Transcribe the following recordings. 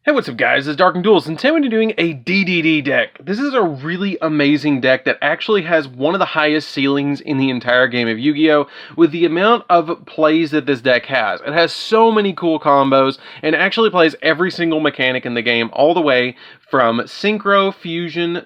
Hey, what's up guys, it's DarkArmedDuelist, and today we're doing a DDD deck. This is a really amazing deck that actually has one of the highest ceilings in the entire game of Yu-Gi-Oh! With the amount of plays that this deck has. It has so many cool combos, and actually plays every single mechanic in the game, all the way from Synchro, Fusion,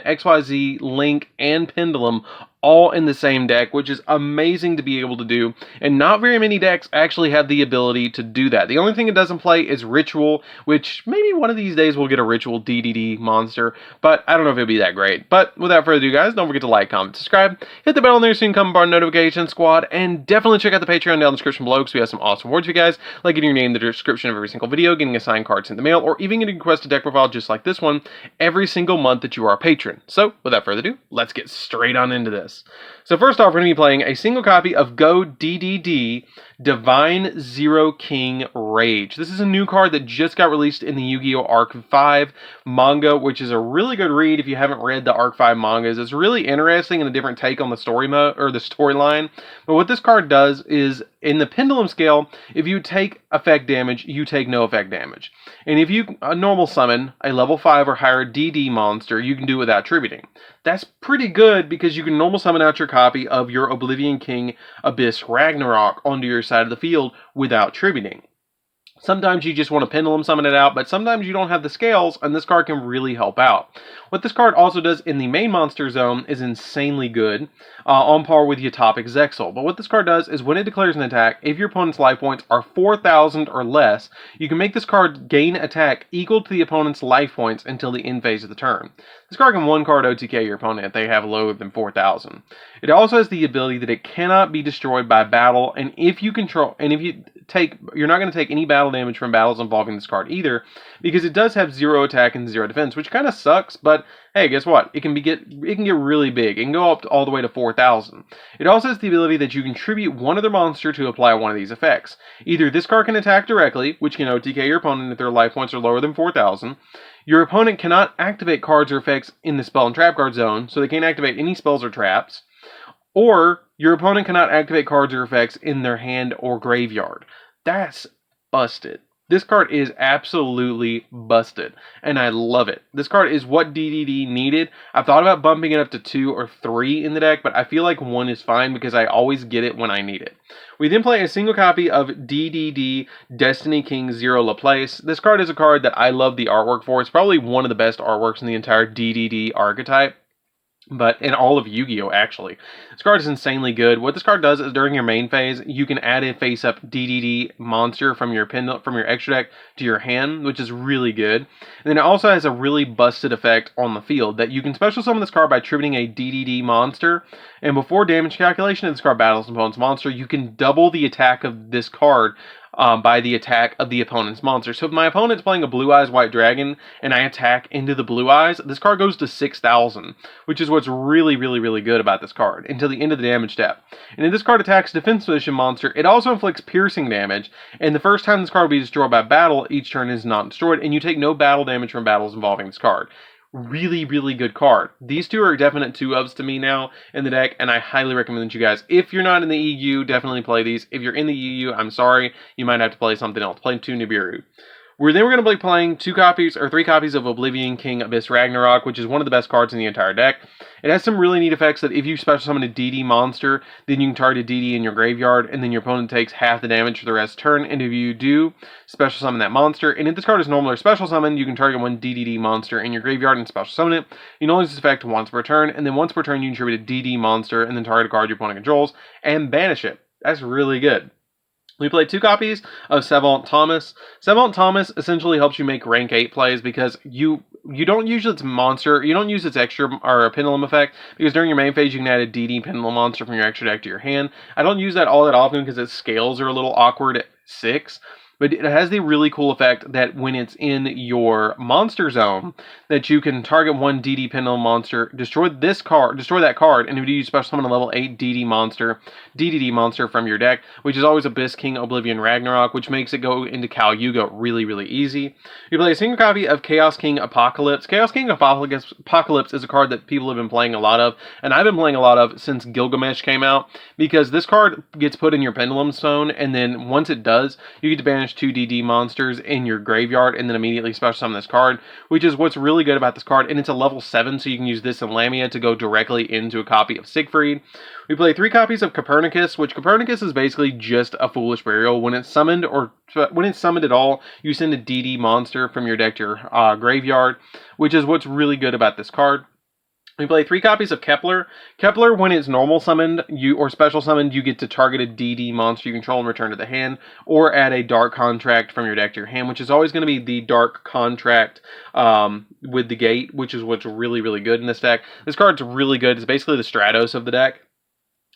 XYZ, Link, and Pendulum, all in the same deck, which is amazing to be able to do, and not very many decks actually have the ability to do that. The only thing it doesn't play is Ritual, which maybe one of these days we'll get a Ritual DDD monster, but I don't know if it'll be that great. But without further ado guys, don't forget to like, comment, subscribe, hit the bell on there so you can come our notification squad, and definitely check out the Patreon down in the description below because we have some awesome rewards for you guys, like getting your name in the description of every single video, getting a signed card sent in the mail, or even getting a requested deck profile just like this one every single month that you are a patron. So without further ado, let's get straight on into this. So first off, we're going to be playing a single copy of Go DDD Divine Zero King Rage. This is a new card that just got released in the Yu-Gi-Oh! Arc 5 manga, which is a really good read if you haven't read the Arc 5 mangas. It's really interesting and a different take on the story mode or the storyline. But what this card does is, in the Pendulum scale, if you take effect damage, you take no effect damage. And if you normal summon a level 5 or higher DD monster, you can do it without tributing. That's pretty good because you can normal summon out your copy of your Oblivion King Abyss Ragnarok onto your side of the field without tributing. Sometimes you just want to Pendulum summon it out, but sometimes you don't have the scales, and this card can really help out. What this card also does in the main monster zone is insanely good, on par with Utopic Zexal. But what this card does is when it declares an attack, if your opponent's life points are 4,000 or less, you can make this card gain attack equal to the opponent's life points until the end phase of the turn. This card can one-card OTK your opponent if they have lower than 4,000. It also has the ability that it cannot be destroyed by battle, and if you take, you're not going to take any battle damage from battles involving this card either, because it does have 0 attack and 0 defense, which kind of sucks, but hey, guess what? It can get really big. It can go up all the way to 4,000. It also has the ability that you can tribute one other monster to apply one of these effects. Either this card can attack directly, which can OTK your opponent if their life points are lower than 4,000. Your opponent cannot activate cards or effects in the spell and trap card zone, so they can't activate any spells or traps. Or your opponent cannot activate cards or effects in their hand or graveyard. That's busted. This card is absolutely busted, and I love it. This card is what DDD needed. I've thought about bumping it up to 2 or 3 in the deck, but I feel like 1 is fine because I always get it when I need it. We then play a single copy of DDD Destiny King Zero Laplace. This card is a card that I love the artwork for. It's probably one of the best artworks in the entire DDD archetype. But in all of Yu-Gi-Oh! Actually. This card is insanely good. What this card does is during your main phase, you can add a face-up DDD monster from your extra deck to your hand, which is really good. And then it also has a really busted effect on the field that you can special summon this card by tributing a DDD monster. And before damage calculation, if this card battles an opponent's monster, you can double the attack of this card by the attack of the opponent's monster. So if my opponent's playing a Blue Eyes White Dragon and I attack into the Blue Eyes, this card goes to 6,000, which is what's really, really, really good about this card, until the end of the damage step. And if this card attacks a defense position monster, it also inflicts piercing damage, and the first time this card will be destroyed by battle, each turn is not destroyed, and you take no battle damage from battles involving this card. Really, really good card. These two are definite 2-ofs to me now in the deck, and I highly recommend that you guys, if you're not in the EU, definitely play these. If you're in the EU, I'm sorry, you might have to play something else. Play 2 Nibiru. We're going to be playing 3 copies of Oblivion King Abyss Ragnarok, which is one of the best cards in the entire deck. It has some really neat effects that if you special summon a DD monster, then you can target DD in your graveyard, and then your opponent takes half the damage for the rest of the turn. And if you do special summon that monster, and if this card is normal or special summon, you can target one DDD monster in your graveyard and special summon it. You can only use this effect once per turn, and then once per turn you can tribute a DD monster and then target a card your opponent controls and banish it. That's really good. We play 2 copies of Savant Thomas. Savant Thomas essentially helps you make rank 8 plays because you don't use its monster, you don't use its extra or pendulum effect, because during your main phase you can add a DD pendulum monster from your extra deck to your hand. I don't use that all that often because its scales are a little awkward at 6. But it has the really cool effect that when it's in your monster zone, that you can target one DD Pendulum monster, destroy that card, and if you special summon a level 8 DDD monster from your deck, which is always Abyss King Oblivion Ragnarok, which makes it go into Cal Yugo really, really easy. You play a single copy of Chaos King Apocalypse. Chaos King Apocalypse is a card that people have been playing a lot of, and I've been playing a lot of since Gilgamesh came out, because this card gets put in your Pendulum zone, and then once it does, you get to banish banish 2 DD monsters in your graveyard and then immediately special summon this card, which is what's really good about this card. And it's a level 7, so you can use this and Lamia to go directly into a copy of Siegfried. We play 3 copies of Copernicus, which Copernicus is basically just a Foolish Burial. When it's summoned at all, you send a DD monster from your deck to your graveyard, which is what's really good about this card. We play 3 copies of Kepler. Kepler, when it's normal summoned or special summoned, you get to target a DD monster you control and return to the hand, or add a Dark Contract from your deck to your hand, which is always going to be the Dark Contract with the Gate, which is what's really, really good in this deck. This card's really good. It's basically the Stratos of the deck.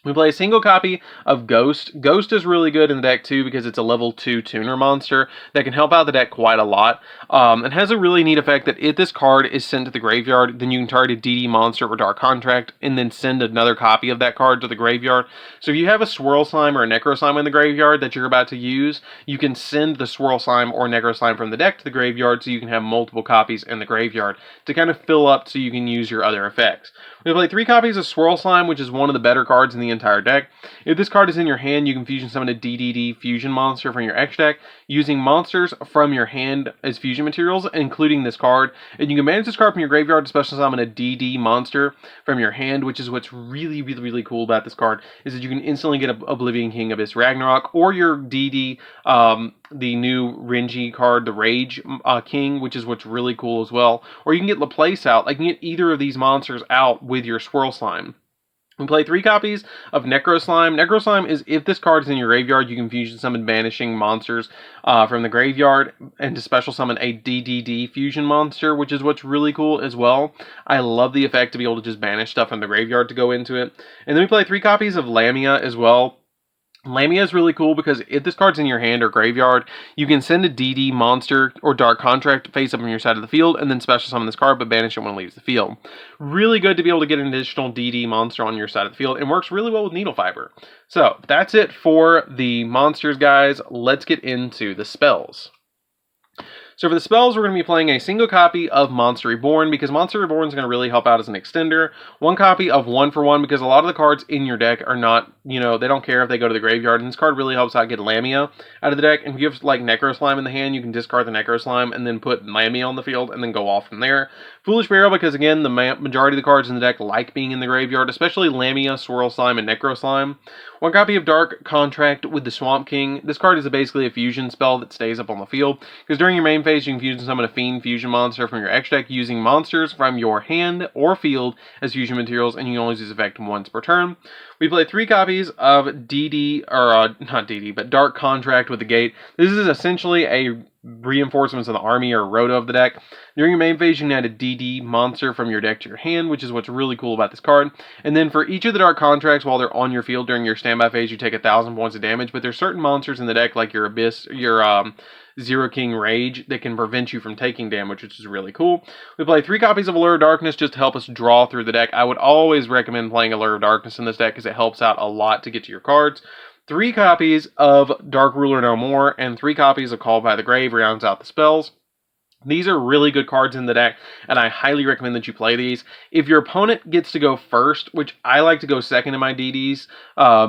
We play a single copy of Ghost. Ghost is really good in the deck too because it's a level 2 tuner monster that can help out the deck quite a lot. It has a really neat effect that if this card is sent to the graveyard, then you can target a DD monster or Dark Contract and then send another copy of that card to the graveyard. So if you have a Swirl Slime or a Necro Slime in the graveyard that you're about to use, you can send the Swirl Slime or Necro Slime from the deck to the graveyard so you can have multiple copies in the graveyard to kind of fill up so you can use your other effects. We play 3 copies of Swirl Slime, which is one of the better cards in the entire deck. If this card is in your hand, you can fusion summon a DDD fusion monster from your X deck using monsters from your hand as fusion materials, including this card. And you can manage this card from your graveyard to special summon a DD monster from your hand, which is what's really, really, really cool about this card, is that you can instantly get Oblivion King Abyss Ragnarok, or your DD, the new Renji card, the Rage King, which is what's really cool as well. Or you can get Laplace out. Like, you can get either of these monsters out with your Swirl Slime. We play 3 copies of Necro Slime. Necro Slime is, if this card is in your graveyard, you can fusion summon banishing monsters from the graveyard and to special summon a DDD fusion monster, which is what's really cool as well. I love the effect to be able to just banish stuff from the graveyard to go into it. And then we play 3 copies of Lamia as well. Lamia is really cool because if this card's in your hand or graveyard, you can send a DD monster or Dark Contract face up on your side of the field and then special summon this card but banish it when it leaves the field. Really good to be able to get an additional DD monster on your side of the field and works really well with Needle Fiber. So that's it for the monsters, guys. Let's get into the spells. So for the spells, we're going to be playing a single copy of Monster Reborn because Monster Reborn is going to really help out as an extender. 1 copy of 1-for-1 because a lot of the cards in your deck are not, they don't care if they go to the graveyard. And this card really helps out get Lamia out of the deck. And if you have like Necro Slime in the hand, you can discard the Necro Slime and then put Lamia on the field and then go off from there. Foolish Burial because, again, the majority of the cards in the deck like being in the graveyard, especially Lamia, Swirl Slime, and Necro Slime. 1 copy of Dark Contract with the Swamp King. This card is basically a fusion spell that stays up on the field because during your main phase, you can fusion summon a Fiend fusion monster from your X deck using monsters from your hand or field as fusion materials, and you can only use this effect once per turn. We play 3 copies of Dark Contract with the Gate. This is essentially a reinforcements of the army or Rhoda of the deck. During your main phase, you can add a DD monster from your deck to your hand, which is what's really cool about this card. And then for each of the Dark Contracts, while they're on your field during your standby phase, you take 1,000 points of damage. But there's certain monsters in the deck, like your Abyss, your Zero King Rage, that can prevent you from taking damage, which is really cool. We play 3 copies of Allure of Darkness just to help us draw through the deck. I would always recommend playing Allure of Darkness in this deck because it helps out a lot to get to your cards. 3 copies of Dark Ruler No More and 3 copies of Call by the Grave rounds out the spells. These are really good cards in the deck, and I highly recommend that you play these. If your opponent gets to go first, which I like to go second in my DDs,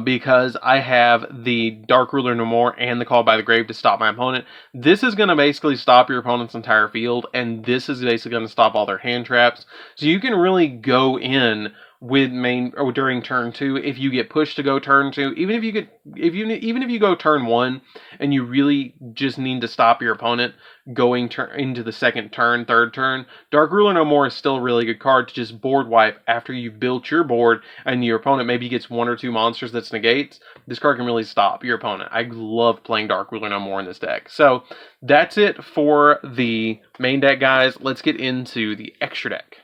because I have the Dark Ruler No More and the Call by the Grave to stop my opponent, this is going to basically stop your opponent's entire field, and this is basically going to stop all their hand traps. So you can really go in with during turn 2 if you get pushed to go turn 2, even if you go turn 1 and you really just need to stop your opponent going into the second turn, third turn, Dark Ruler No More is still a really good card to just board wipe after you've built your board and your opponent maybe gets 1 or 2 monsters that's negates. This card can really stop your opponent. I love playing Dark Ruler No More in this deck. So that's it for the main deck, guys. Let's get into the extra deck.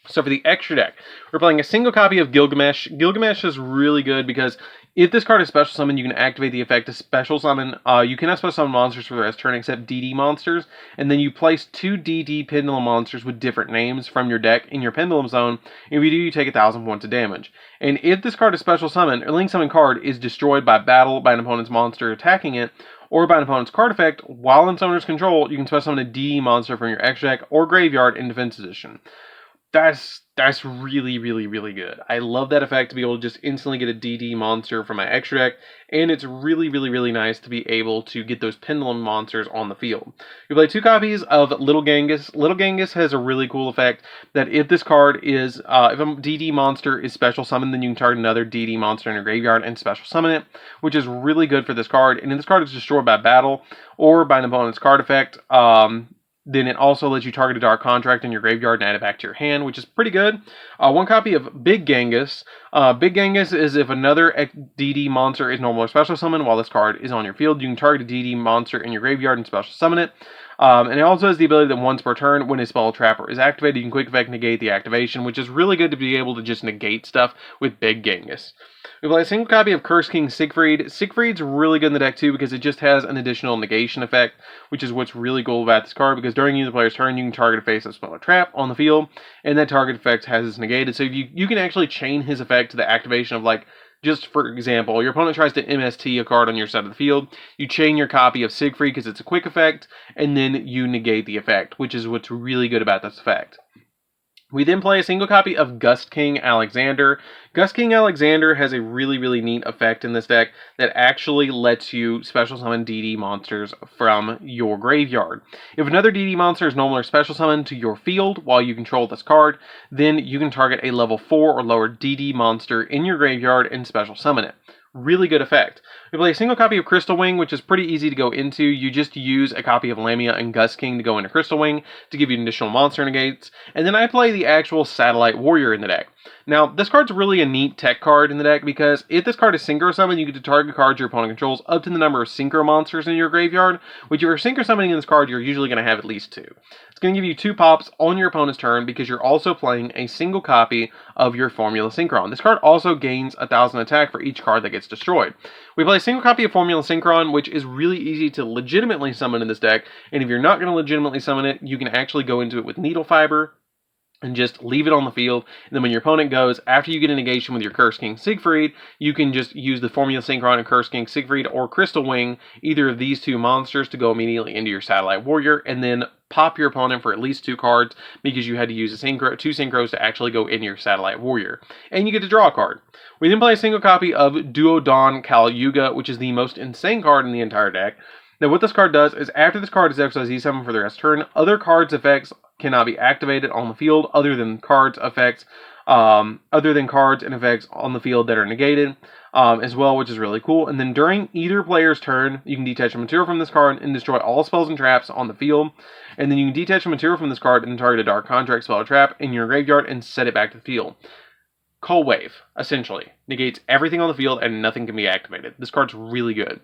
So for the extra deck, we're playing a single copy of Gilgamesh. Gilgamesh is really good because if this card is special summoned, you can activate the effect to special summon. You cannot special summon monsters for the rest of the turn except DD monsters. And then you place 2 DD Pendulum monsters with different names from your deck in your Pendulum Zone. If you do, you take 1,000 points of damage. And if this card is special summoned, a link summon card is destroyed by battle by an opponent's monster attacking it, or by an opponent's card effect, while in summoner's control, you can special summon a DD monster from your X deck or graveyard in defense position. That's really, really, really good. I love that effect to be able to just instantly get a DD monster from my extra deck, and it's really, really, really nice to be able to get those pendulum monsters on the field. You play 2 copies of Little Genghis. Little Genghis has a really cool effect that if this card is, if a DD monster is special summoned, then you can target another DD monster in your graveyard and special summon it, which is really good for this card. And if this card is destroyed by battle or by an opponent's card effect, then it also lets you target a Dark Contract in your graveyard and add it back to your hand, which is pretty good. 1 copy of Big Genghis. Big Genghis is if another DD monster is normal or special summon while this card is on your field. You can target a DD monster in your graveyard and special summon it. And it also has the ability that once per turn, when a spell trapper is activated, you can quick effect negate the activation, which is really good to be able to just negate stuff with Big Genghis. We play a single copy of Curse King Siegfried. Siegfried's really good in the deck too because it just has an additional negation effect, which is what's really cool about this card, because during the player's turn, you can target a face-up spell or trap on the field, and that target effect has its negated. So you can actually chain his effect to the activation of, like, just for example, your opponent tries to MST a card on your side of the field, you chain your copy of Siegfried because it's a quick effect, and then you negate the effect, which is what's really good about this effect. We then play a single copy of Gust King Alexander. Gust King Alexander has a really, really neat effect in this deck that actually lets you special summon DD monsters from your graveyard. If another DD monster is normal or special summoned to your field while you control this card, then you can target a level 4 or lower DD monster in your graveyard and special summon it. Really good effect. We play a single copy of Crystal Wing, which is pretty easy to go into. You just use a copy of Lamia and Gust King to go into Crystal Wing to give you additional monster negates. And then I play the actual Satellite Warrior in the deck. Now, this card's really a neat tech card in the deck because if this card is Synchro Summon, you get to target cards your opponent controls up to the number of Synchro monsters in your graveyard, which if you're Synchro Summoning in this card, you're usually going to have at least 2. It's going to give you 2 pops on your opponent's turn because you're also playing a single copy of your Formula Synchron. This card also gains 1,000 attack for each card that gets destroyed. We play a single copy of Formula Synchron, which is really easy to legitimately summon in this deck, and if you're not going to legitimately summon it, you can actually go into it with Needle Fiber and just leave it on the field, and then when your opponent goes, after you get a negation with your Curse King Siegfried, you can just use the Formula Synchron and Curse King Siegfried or Crystal Wing, either of these 2 monsters, to go immediately into your Satellite Warrior, and then pop your opponent for at least 2 cards, because you had to use 2 synchros to actually go into your Satellite Warrior. And you get to draw a card. We then play a single copy of Duodon Kal-Yuga, which is the most insane card in the entire deck. Now what this card does is after this card is exercised E7 for the rest of the turn, other cards' effects cannot be activated on the field other than cards and effects on the field that are negated as well, which is really cool. And then during either player's turn, you can detach a material from this card and destroy all spells and traps on the field. And then you can detach a material from this card and target a Dark Contract, spell, or trap in your graveyard and set it back to the field. Cold Wave, essentially, negates everything on the field and nothing can be activated. This card's really good.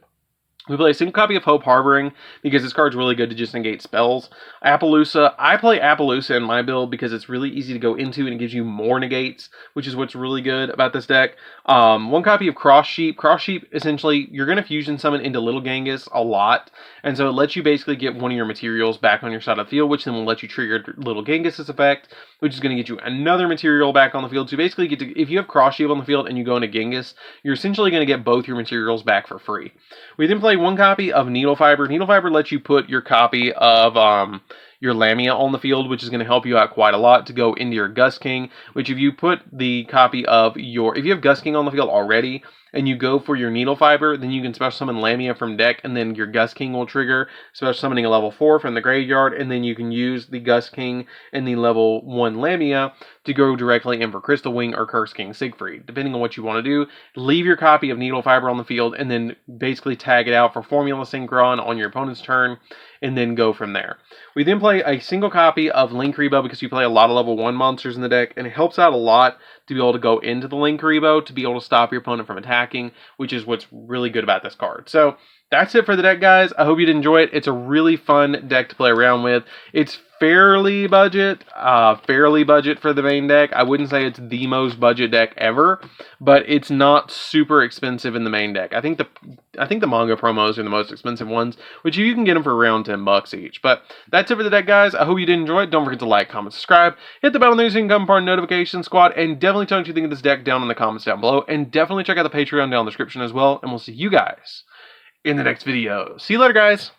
We play a single copy of Hope Harboring because this card's really good to just negate spells. Appaloosa, I play Appaloosa in my build because it's really easy to go into and it gives you more negates, which is what's really good about this deck. 1 copy of Cross Sheep. Cross Sheep, essentially, you're going to fusion summon into Little Genghis a lot, and so it lets you basically get one of your materials back on your side of the field, which then will let you trigger Little Genghis's effect, which is going to get you another material back on the field. So basically, if you have Cross Sheep on the field and you go into Genghis, you're essentially going to get both your materials back for free. We then play 1 copy of Needle Fiber. Needle Fiber lets you put your copy of your Lamia on the field, which is going to help you out quite a lot to go into your Gust King, which if you put the copy of if you have Gust King on the field already, and you go for your Needle Fiber, then you can special summon Lamia from deck, and then your Gust King will trigger special summoning a level 4 from the graveyard, and then you can use the Gust King and the level 1 Lamia to go directly in for Crystal Wing or Curse King Siegfried, depending on what you want to do. Leave your copy of Needle Fiber on the field, and then basically tag it out for Formula Synchron on your opponent's turn, and then go from there. We then play a single copy of Linkuriboh because you play a lot of level 1 monsters in the deck, and it helps out a lot to be able to go into the Linkuriboh to be able to stop your opponent from attacking, which is what's really good about this card. So that's it for the deck, guys. I hope you did enjoy it. It's a really fun deck to play around with. It's fairly budget for the main deck. I wouldn't say it's the most budget deck ever, but it's not super expensive in the main deck. I think the manga promos are the most expensive ones, which you can get them for around $10 each. But that's it for the deck, guys. I hope you did enjoy it. Don't forget to like, comment, subscribe, hit the bell so you can become part of the notification squad, and definitely tell me what you think of this deck down in the comments down below, and definitely check out the Patreon down in the description as well, and we'll see you guys in the next video. See you later, guys.